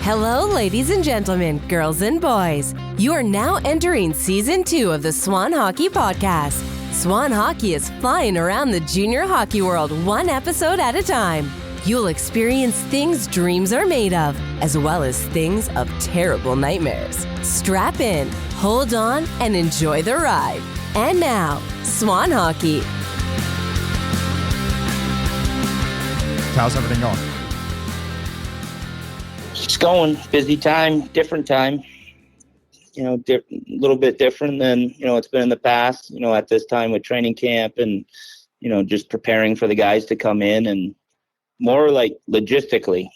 Hello, ladies and gentlemen, girls and boys. You are now entering Season 2 of the Swan Hockey Podcast. Swan Hockey is flying around the junior hockey world one episode at a time. You'll experience things dreams are made of, as well as things of terrible nightmares. Strap in, hold on, and enjoy the ride. And now, Swan Hockey. How's everything going? It's going. Busy time, different time. A little bit different than, it's been in the past, at this time with training camp and, just preparing for the guys to come in and more like logistically,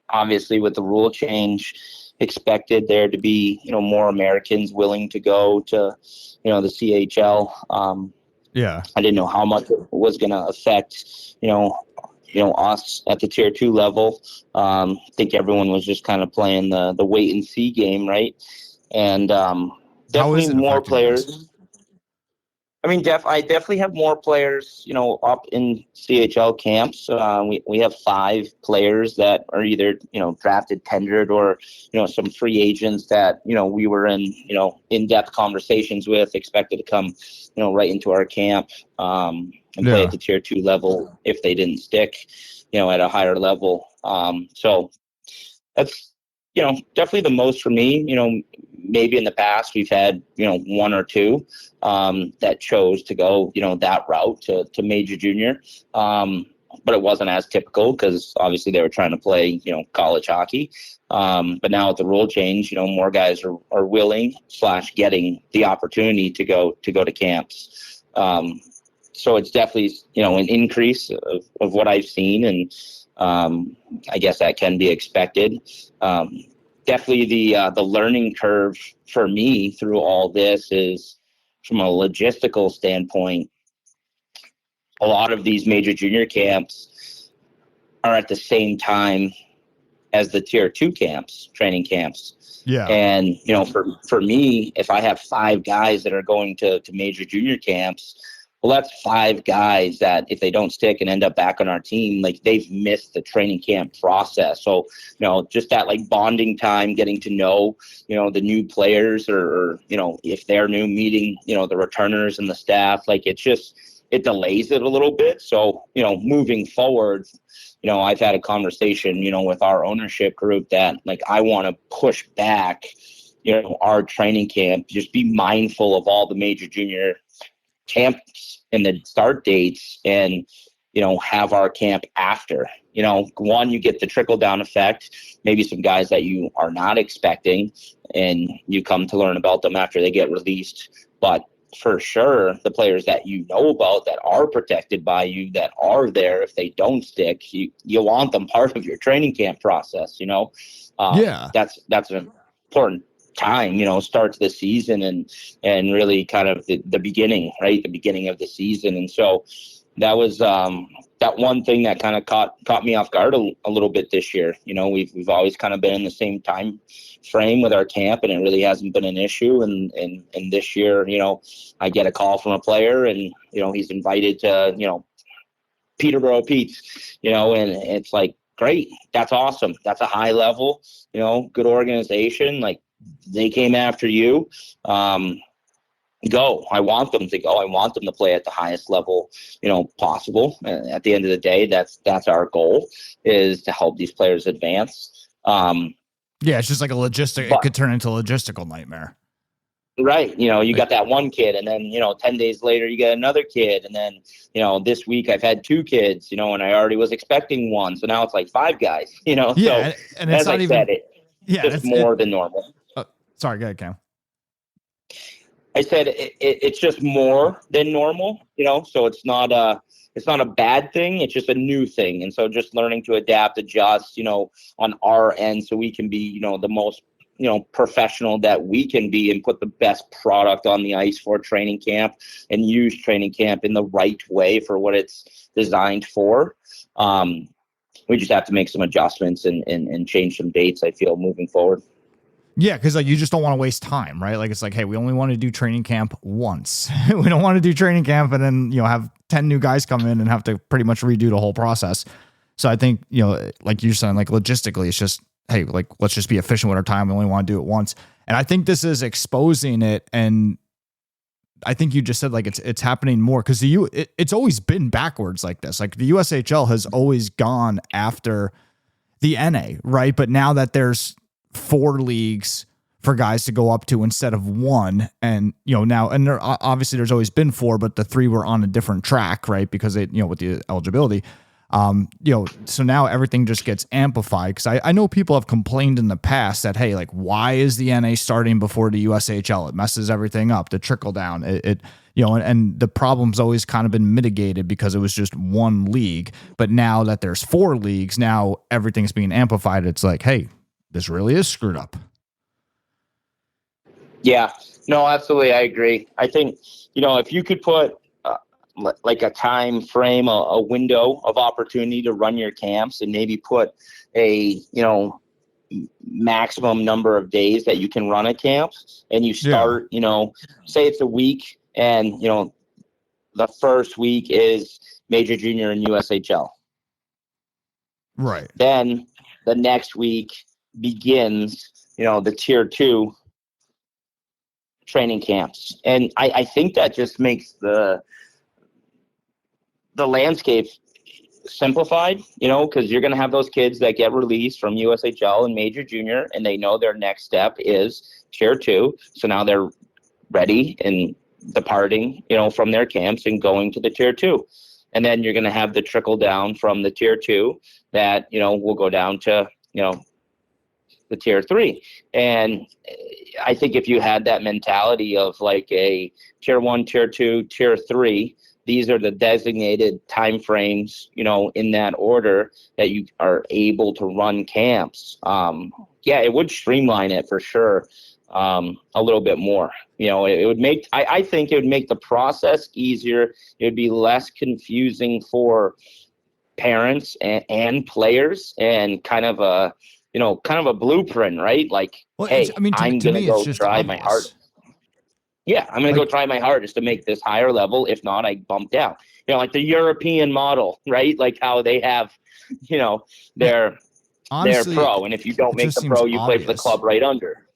obviously with the rule change, expected there to be, more Americans willing to go to, the CHL. I didn't know how much it was going to affect, us at the tier 2 level. I think everyone was just kind of playing the wait and see game, right? And definitely more players. This? I mean, I definitely have more players, up in CHL camps. We have 5 players that are either, drafted, tendered, or, some free agents that, we were in, in-depth conversations with, expected to come, right into our camp and play at the tier 2 level if they didn't stick, at a higher level. So that's, definitely the most for me. Maybe in the past we've had, 1 or 2 that chose to go, that route to major junior. But it wasn't as typical because obviously they were trying to play, college hockey. But now with the rule change, more guys are willing / getting the opportunity to go to camps. So it's definitely, an increase of what I've seen, and I guess that can be expected. Definitely the learning curve for me through all this is from a logistical standpoint. A lot of these major junior camps are at the same time as the tier 2 camps, training camps. Yeah. And, for me, if I have 5 guys that are going to major junior camps, well, that's 5 guys that if they don't stick and end up back on our team, like they've missed the training camp process. So, just that like bonding time, getting to know, the new players or, if they're new, meeting, the returners and the staff, like it delays it a little bit. So, moving forward, I've had a conversation, with our ownership group that like, I want to push back, our training camp, just be mindful of all the major junior camps and the start dates and, have our camp after, one, you get the trickle down effect, maybe some guys that you are not expecting and you come to learn about them after they get released. But for sure, the players that about that are protected by you, that are there, if they don't stick, you want them part of your training camp process, That's an important time, starts the season and really kind of the beginning, right? The beginning of the season. And so that was that one thing that kind of caught me off guard a little bit this year. We've always kind of been in the same time frame with our camp, and it really hasn't been an issue. And this year, I get a call from a player and, he's invited to, Peterborough Pete's, and it's like, great. That's awesome. That's a high level, good organization. Like, they came after you. Go. I want them to go. I want them to play at the highest level, possible. And at the end of the day, that's our goal, is to help these players advance. It's just like it could turn into a logistical nightmare. Right. You got that one kid, and then, 10 days later you get another kid. And then, this week I've had 2 kids, and I already was expecting 1. So now it's like 5 guys, Yeah. So, and it's not even, it's more than normal. Sorry, go ahead, Cam. I said it's just more than normal, so it's not a bad thing. It's just a new thing. And so just learning to adapt, adjust, on our end, so we can be, the most, professional that we can be and put the best product on the ice for training camp and use training camp in the right way for what it's designed for. We just have to make some adjustments and change some dates, I feel, moving forward. Yeah, because like you just don't want to waste time, right? Like it's like, hey, we only want to do training camp once. We don't want to do training camp and then have 10 new guys come in and have to pretty much redo the whole process. So I think like you're saying, like logistically, it's just hey, like, let's just be efficient with our time. We only want to do it once. And I think this is exposing it. And I think you just said like it's happening more because it's always been backwards like this. Like the USHL has always gone after the NA, right? But now that there's 4 leagues for guys to go up to instead of 1, and now, and there obviously there's always been 4, but the 3 were on a different track, right? Because they, with the eligibility, so now everything just gets amplified. Because I know people have complained in the past that, hey, like, why is the NA starting before the USHL? It messes everything up. The trickle down, and the problem's always kind of been mitigated because it was just 1 league. But now that there's 4 leagues, now everything's being amplified. It's like, hey, this really is screwed up. Yeah, no, absolutely. I agree. I think, if you could put like a time frame, a window of opportunity to run your camps, and maybe put a, maximum number of days that you can run a camp, and you start, say it's a week, and, the first week is major, junior, and USHL. Right. Then the next week begins, the tier 2 training camps. And I think that just makes the landscape simplified, because you're going to have those kids that get released from USHL and major junior, and they know their next step is tier 2. So now they're ready and departing, from their camps and going to the tier 2. And then you're going to have the trickle down from the tier 2 that, will go down to, the tier 3. And I think if you had that mentality of like a tier 1, tier 2, tier 3, these are the designated time frames, in that order that you are able to run camps. It would streamline it for sure. A little bit more, it would make, I think it would make the process easier. It would be less confusing for parents and players, and kind of a blueprint, right? Like, hey, I'm going to go try my hardest. Yeah, I'm going to go try my hardest to make this higher level. If not, I bump down. Like the European model, right? Like how they have, their pro. And if you don't make the pro, you play for the club right under.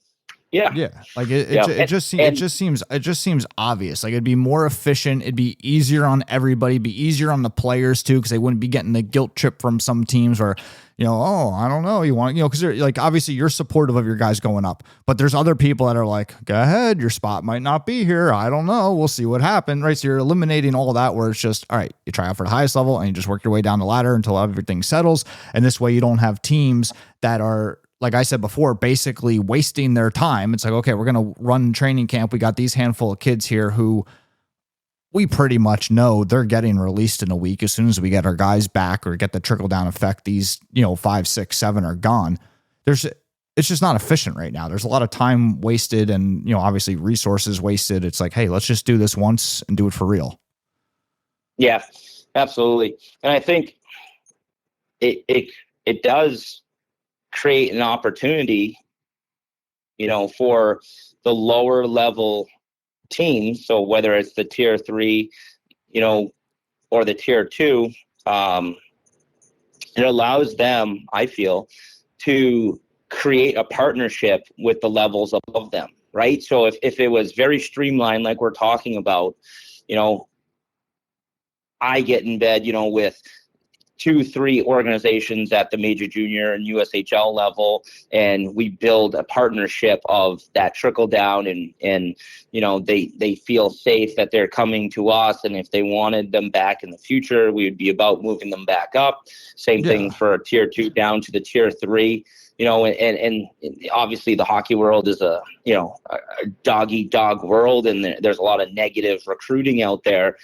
Yeah. Like it just seems obvious. Like it'd be more efficient. It'd be easier on everybody. It'd be easier on the players too, because they wouldn't be getting the guilt trip from some teams where, I don't know, you want, because they're like, obviously you're supportive of your guys going up, but there's other people that are like, go ahead, your spot might not be here. I don't know. We'll see what happens. Right. So you're eliminating all that, where it's just, all right, you try out for the highest level and you just work your way down the ladder until everything settles. And this way you don't have teams that are, like I said before, basically wasting their time. It's like, okay, we're going to run training camp. We got these handful of kids here who we pretty much know they're getting released in a week. As soon as we get our guys back or get the trickle down effect, these, 5, 6, 7 are gone. It's just not efficient right now. There's a lot of time wasted and, obviously resources wasted. It's like, hey, let's just do this once and do it for real. Yeah, absolutely. And I think it does create an opportunity, for the lower level teams. So whether it's the tier 3, or the tier 2, it allows them, I feel, to create a partnership with the levels above them, right? So if it was very streamlined, like we're talking about, I get in bed, with 2, 3 organizations at the major junior and USHL level, and we build a partnership of that trickle down, and they feel safe that they're coming to us, and if they wanted them back in the future, we would be about moving them back up. Same thing for tier 2 down to the tier 3. And obviously the hockey world is a dog-eat-dog world, and there's a lot of negative recruiting out there.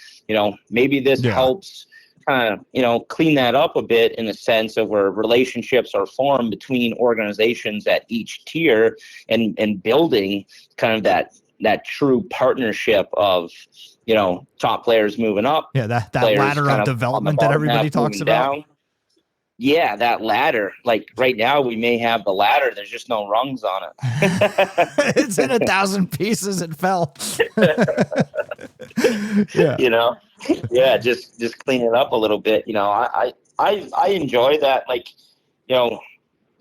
Maybe this helps kind of, clean that up a bit, in a sense of where relationships are formed between organizations at each tier, and building kind of that true partnership of, top players moving up. Yeah, that ladder of development that everybody talks about. Down. Yeah, that ladder. Like right now we may have the ladder, there's just no rungs on it. It's in 1,000 pieces. It fell. Yeah. Just clean it up a little bit. I enjoy that. Like,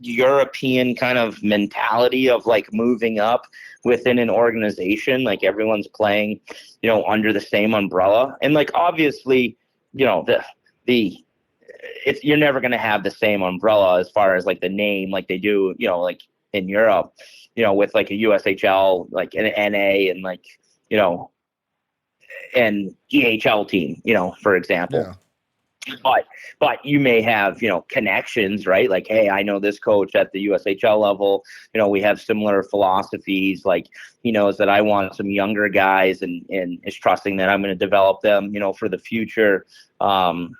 European kind of mentality of like moving up within an organization. Like everyone's playing, under the same umbrella. And like, obviously, you're never going to have the same umbrella as far as like the name, like they do, like in Europe, with like a USHL, like an NA and like, an EHL team, for example. Yeah. But you may have, connections, right? Like, hey, I know this coach at the USHL level. We have similar philosophies. Like, he knows that I want some younger guys and is trusting that I'm going to develop them, for the future, and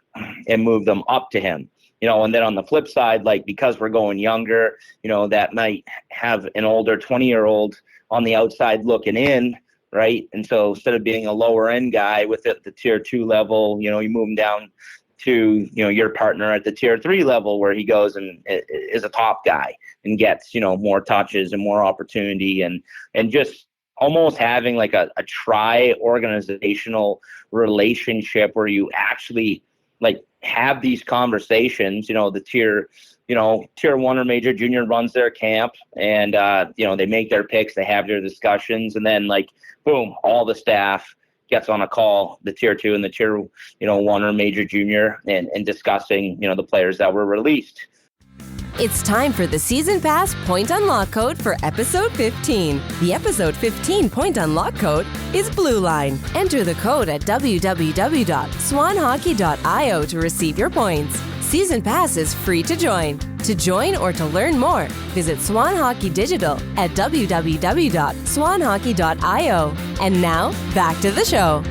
move them up to him. And then on the flip side, like, because we're going younger, that might have an older 20-year-old on the outside looking in, right? And so instead of being a lower end guy with the tier 2 level, you move him down to, your partner at the tier 3 level where he goes and is a top guy and gets, more touches and more opportunity and just almost having like a tri-organizational relationship where you actually like have these conversations. The tier 1 or major junior runs their camp and, they make their picks, they have their discussions, and then like, boom, all the staff gets on a call, the tier 2 and the tier 1 or major junior, and discussing, the players that were released. It's time for the Season Pass Point Unlock code for Episode 15. The Episode 15 Point Unlock code is Blue Line. Enter the code at www.swanhockey.io to receive your points. Season Pass is free to join. To join or to learn more, visit Swan Hockey Digital at www.swanhockey.io. And now, back to the show.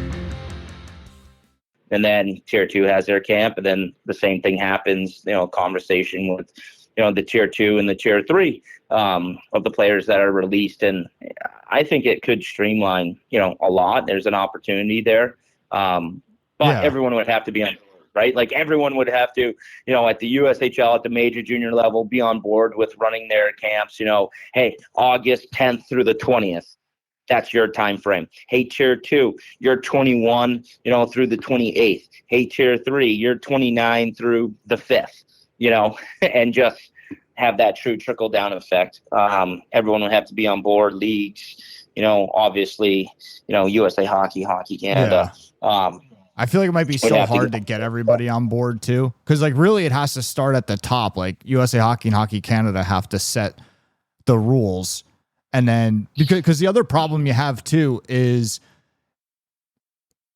And then tier 2 has their camp, and then the same thing happens, conversation with, the tier 2 and the tier 3 of the players that are released. And I think it could streamline, a lot. There's an opportunity there. But everyone would have to be on board, right? Like everyone would have to, at the USHL, at the major junior level, be on board with running their camps, hey, August 10th through the 20th. That's your time frame. Hey, tier 2, you're 21, through the 28th. Hey, tier 3, you're 29 through the 5th, and just have that true trickle down effect. Everyone would have to be on board. Leagues, obviously, USA Hockey, Hockey Canada. Yeah. I feel like it might be so hard to get everybody on board too. Cause like really it has to start at the top. Like USA Hockey and Hockey Canada have to set the rules. And then because the other problem you have too is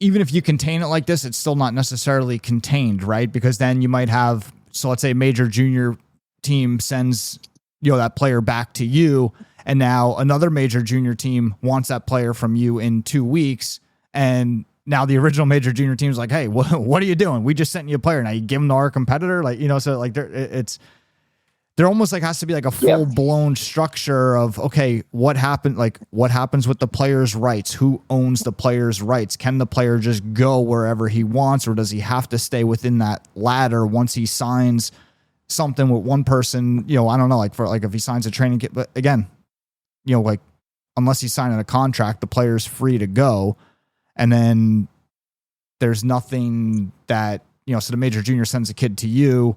even if you contain it like this, it's still not necessarily contained, right? Because then you might have, so let's say a major junior team sends, that player back to you. And now another major junior team wants that player from you in 2 weeks. And now the original major junior team is like, hey, what are you doing? We just sent you a player. Now you give them to our competitor. Like, so like there almost like has to be like a full blown structure of, okay, what happened? Like what happens with the player's rights? Who owns the player's rights? Can the player just go wherever he wants, or does he have to stay within that ladder once he signs something with one person? I don't know, like for like if he signs a training kit, but again, like unless he's signing a contract, the player's free to go. And then there's nothing that, so the major junior sends a kid to you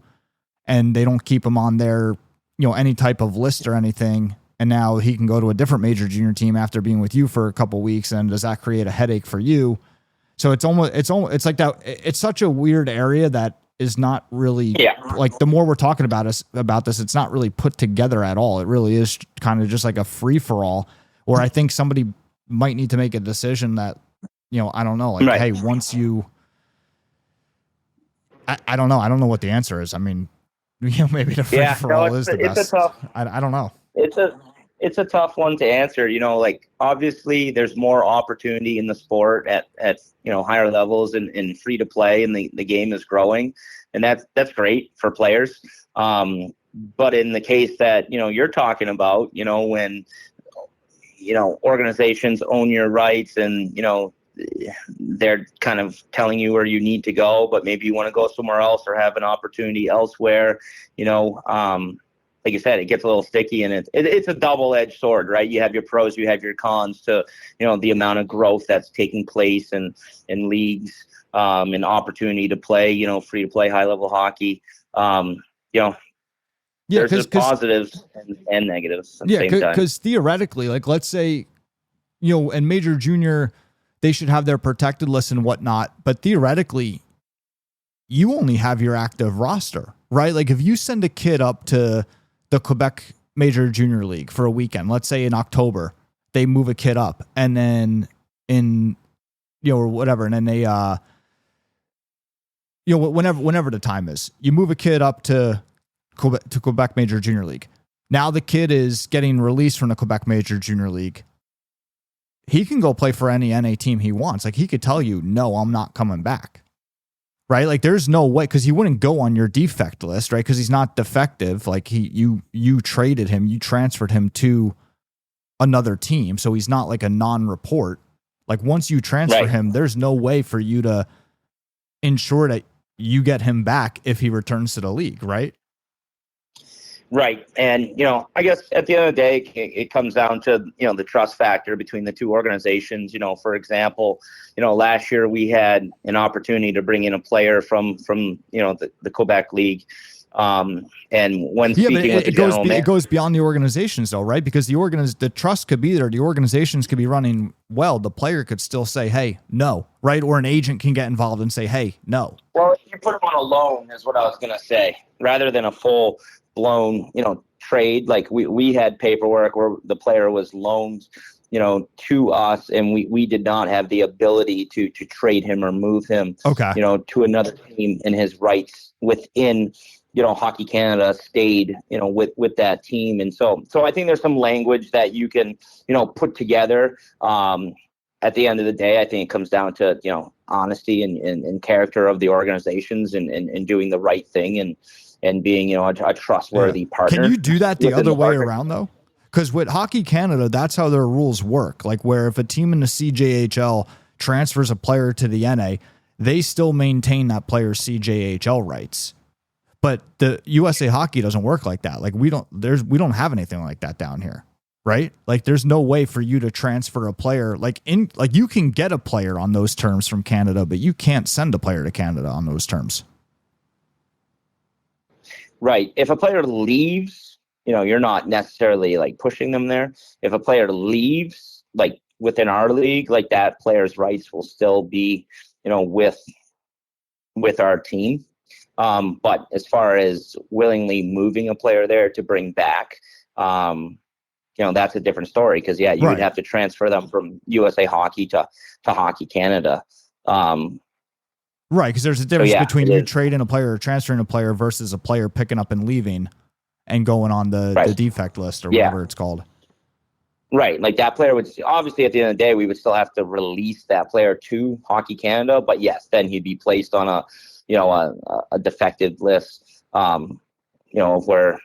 and they don't keep him on their, any type of list or anything. And now he can go to a different major junior team after being with you for a couple of weeks. And does that create a headache for you? So it's like that. It's such a weird area that is not really like the more we're talking about this, it's not really put together at all. It really is kind of just like a free for all, where I think somebody might need to make a decision that, I don't know, like, hey, once you, I don't know. I don't know what the answer is. I mean, maybe the free for all is the best. It's a tough, I don't know. It's a tough one to answer. Like obviously there's more opportunity in the sport at higher levels and free to play, and the game is growing, and that's great for players. But in the case that, you're talking about, when, organizations own your rights and, they're kind of telling you where you need to go, but maybe you want to go somewhere else or have an opportunity elsewhere, like you said, it gets a little sticky, and it's a double-edged sword, right? You have your pros, you have your cons to, the amount of growth that's taking place in leagues, and opportunity to play, free to play high level hockey. there's just positives and negatives at the same time. Because theoretically, like let's say, in major junior, they should have their protected list and whatnot. But theoretically, you only have your active roster, right? Like if you send a kid up to the Quebec Major Junior League for a weekend, let's say in October, they move a kid up, and then in, or whatever, and then they, whenever the time is, you move a kid up to Quebec Major Junior League. Now the kid is getting released from the Quebec Major Junior League. He can go play for any NA team he wants. Like he could tell you, no, I'm not coming back. Right? Like there's no way, because he wouldn't go on your defect list, right? Because he's not defective. Like you traded him, you transferred him to another team. So he's not like a non-report. Like once you transfer him, there's no way for you to ensure that you get him back if he returns to the league, right? Right. And, I guess at the end of the day, it comes down to, the trust factor between the two organizations. For example, last year we had an opportunity to bring in a player from the Quebec League. And when speaking with the general manager, it goes beyond the organizations though, right? Because the trust could be there. The organizations could be running well. The player could still say, hey, no, right? Or an agent can get involved and say, hey, no. Well, you put him on a loan is what I was going to say, rather than a full blown, trade. Like we had paperwork where the player was loaned, to us, and we did not have the ability to trade him or move him, to another team, and his rights within, Hockey Canada stayed, with that team. And so I think there's some language that you can, put together. At the end of the day, I think it comes down to, honesty and character of the organizations and doing the right thing and being, a trustworthy partner. Can you do that the other way around though? Because with Hockey Canada, that's how their rules work. Like where if a team in the CJHL transfers a player to the NA, they still maintain that player's CJHL rights. But the USA Hockey doesn't work like that. Like we don't have anything like that down here, right? Like there's no way for you to transfer a player like you can get a player on those terms from Canada, but you can't send a player to Canada on those terms. Right. If a player leaves, you're not necessarily like pushing them there. If a player leaves, like within our league, like that player's rights will still be, with our team. But as far as willingly moving a player there to bring back, that's a different story. Because you would have to transfer them from USA Hockey to Hockey Canada. Right, because there's a difference between you trading a player or transferring a player versus a player picking up and leaving and going on the defect list or whatever it's called. Right, like that player would obviously at the end of the day we would still have to release that player to Hockey Canada, but yes, then he'd be placed on a defective list, wherever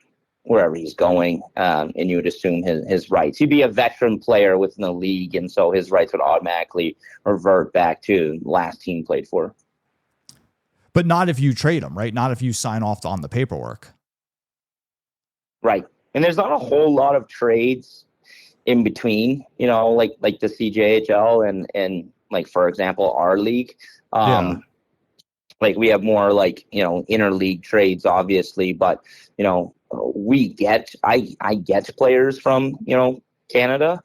he's going, and you would assume his rights. He'd be a veteran player within the league, and so his rights would automatically revert back to the last team played for. But not if you trade him, right? Not if you sign off on the paperwork. Right. And there's not a whole lot of trades in between, like the CJHL and like, for example, our league. Like we have more like, interleague trades, obviously, but, I get players from, Canada,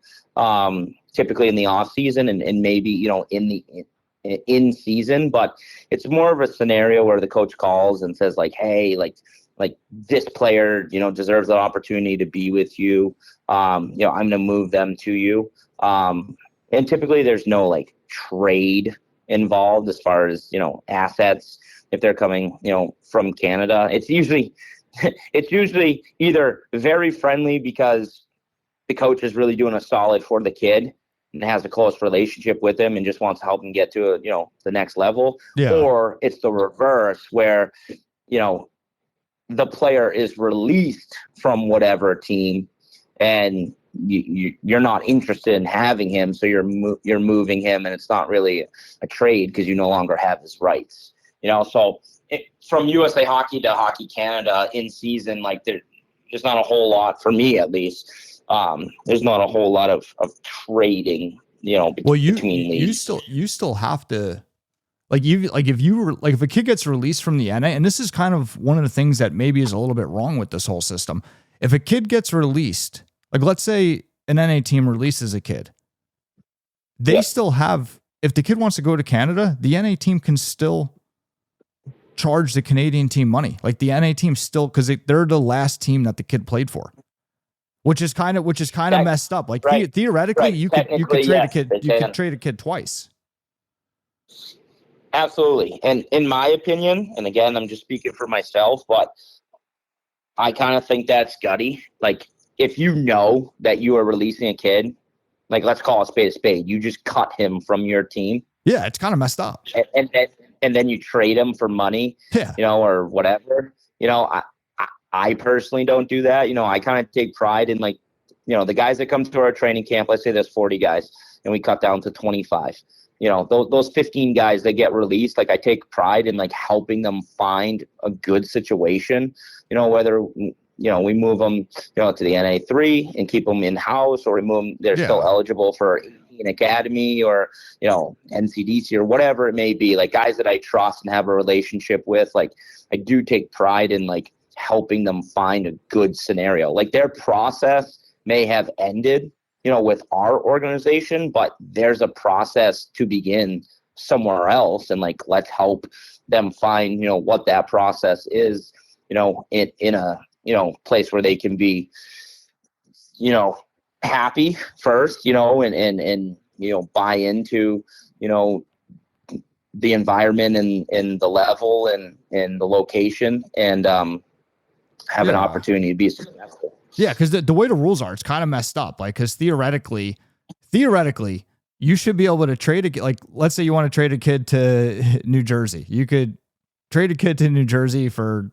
typically in the off season and maybe, in season, but it's more of a scenario where the coach calls and says like, hey, like this player, deserves an opportunity to be with you. I'm going to move them to you. And typically there's no like trade involved as far as, assets. If they're coming, from Canada, it's usually either very friendly because the coach is really doing a solid for the kid and has a close relationship with him and just wants to help him get to, the next level. Yeah. Or it's the reverse where, the player is released from whatever team and you're not interested in having him. So you're moving him and it's not really a trade because you no longer have his rights, so from USA Hockey to Hockey Canada in season, like there's not a whole lot for me, at least. There's not a whole lot of trading, between leagues. You still have to if a kid gets released from the NA, and this is kind of one of the things that maybe is a little bit wrong with this whole system. If a kid gets released, like let's say an NA team releases a kid, they still have, if the kid wants to go to Canada, the NA team can still charge the Canadian team money. Like the NA team still, because they're the last team that the kid played for, which is kind of messed up. Like theoretically, you could trade a kid twice. Absolutely. And in my opinion, and again, I'm just speaking for myself, but I kind of think that's gutty. Like if you know that you are releasing a kid, like let's call a spade, you just cut him from your team. Yeah, it's kind of messed up. And then you trade him for money, or whatever. I personally don't do that. I kind of take pride in like, the guys that come to our training camp, let's say there's 40 guys and we cut down to 25. Those 15 guys that get released, like I take pride in like helping them find a good situation, whether, we move them, to the NA3 and keep them in house, or we move them, they're still eligible for an academy or, NCDC or whatever it may be, like guys that I trust and have a relationship with. Like I do take pride in like helping them find a good scenario. Like their process may have ended, with our organization, but there's a process to begin somewhere else. And like, let's help them find, what that process is, in a, place where they can be, happy first, and buy into, the environment and the level and the location and have an opportunity to be successful. Yeah, because the way the rules are, it's kind of messed up. Like, because theoretically, you should be able to trade like, let's say you want to trade a kid to New Jersey. You could trade a kid to New Jersey for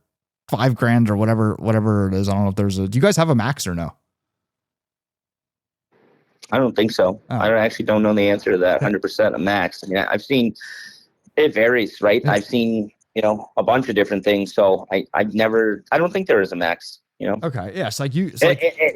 $5,000 or whatever it is. I don't know if do you guys have a max or no? I don't think so. Oh. I actually don't know the answer to that 100% a max. I mean, I've seen, it varies, right? I've seen, a bunch of different things. So I don't think there is a max. Okay. Yes. Like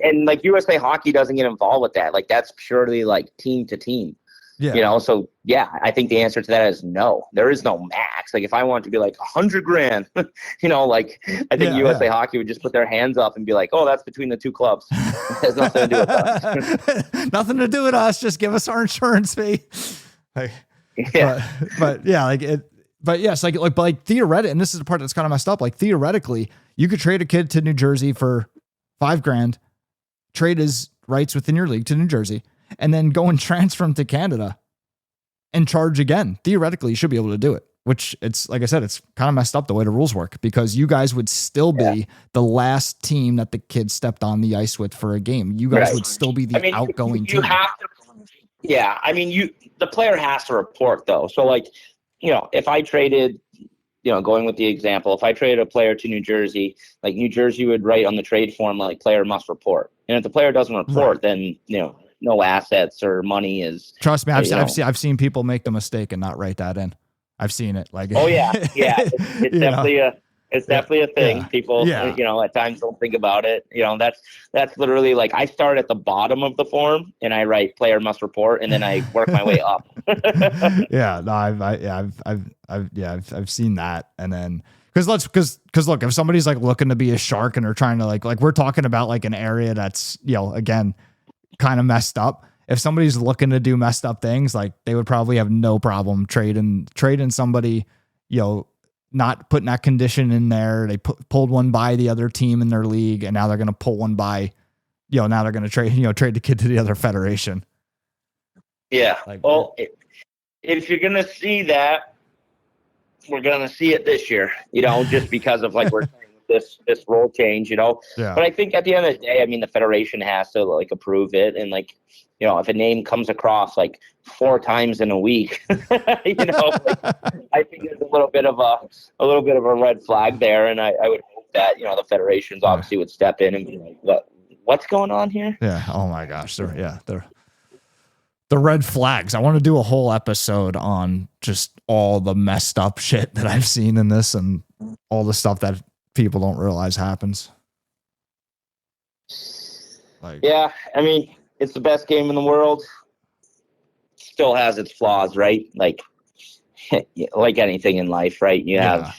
and like USA Hockey doesn't get involved with that. Like that's purely like team to team. Yeah. So yeah, I think the answer to that is no. There is no max. Like if I want to be like $100,000, like I think USA Hockey would just put their hands up and be like, oh, that's between the two clubs. It has nothing to do with us. Nothing to do with us. Just give us our insurance fee. Like, but yeah, like it. But yes, like theoretically, and this is the part that's kind of messed up. Like theoretically, you could trade a kid to New Jersey for $5,000, trade his rights within your league to New Jersey, and then go and transfer him to Canada and charge again. Theoretically, you should be able to do it, which it's, like I said, it's kind of messed up the way the rules work, because you guys would still be the last team that the kid stepped on the ice with for a game. You guys would still be the outgoing team. Have to, the player has to report though. So like, if I traded, going with the example, if I traded a player to New Jersey, like New Jersey would write on the trade form, like player must report. And if the player doesn't report, then, no assets or money is. Trust me, I've seen people make the mistake and not write that in. I've seen it. Like, oh yeah. It's definitely a thing. People, at times don't think about it. That's literally like I start at the bottom of the form and I write player must report, and then I work my way up. I've seen that. And then because look, if somebody's like looking to be a shark and they're trying to like we're talking about like an area that's, again, kind of messed up. If somebody's looking to do messed up things, like they would probably have no problem trading somebody, not putting that condition in there. They pulled one by the other team in their league, and now they're going to pull one by, now they're going to trade the kid to the other federation. Yeah. If you're going to see that, we're going to see it this year, just because of like we're saying this role change, But I think at the end of the day, I mean, the federation has to like approve it, and like, if a name comes across like 4 times in a week, I think there's a little bit of a red flag there, and I would hope that the federations obviously would step in and be like, what's going on here? Yeah. Oh my gosh. They're the red flags. I want to do a whole episode on just all the messed up shit that I've seen in this and all the stuff that people don't realize happens. Yeah, I mean, it's the best game in the world. Still has its flaws, right? Like, like anything in life, right? You have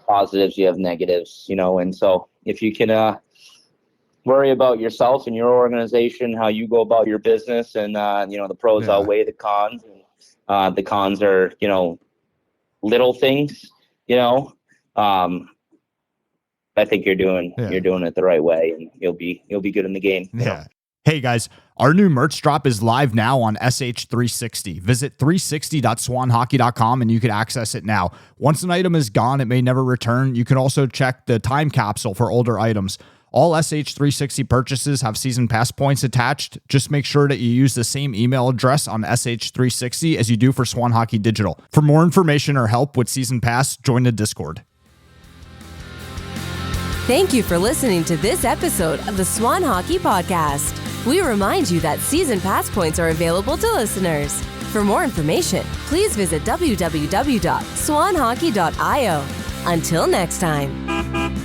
positives, you have negatives, and so if you can worry about yourself and your organization, how you go about your business, and the pros outweigh the cons. The cons are, little things, I think you're doing it the right way, and you'll be good in the game. Yeah. Hey guys, our new merch drop is live now on SH360. Visit 360.swanhockey.com and you can access it now. Once an item is gone, it may never return. You can also check the time capsule for older items. All SH360 purchases have season pass points attached. Just make sure that you use the same email address on SH360 as you do for Swan Hockey Digital. For more information or help with season pass, join the Discord. Thank you for listening to this episode of the Swan Hockey Podcast. We remind you that season pass points are available to listeners. For more information, please visit www.swanhockey.io. Until next time.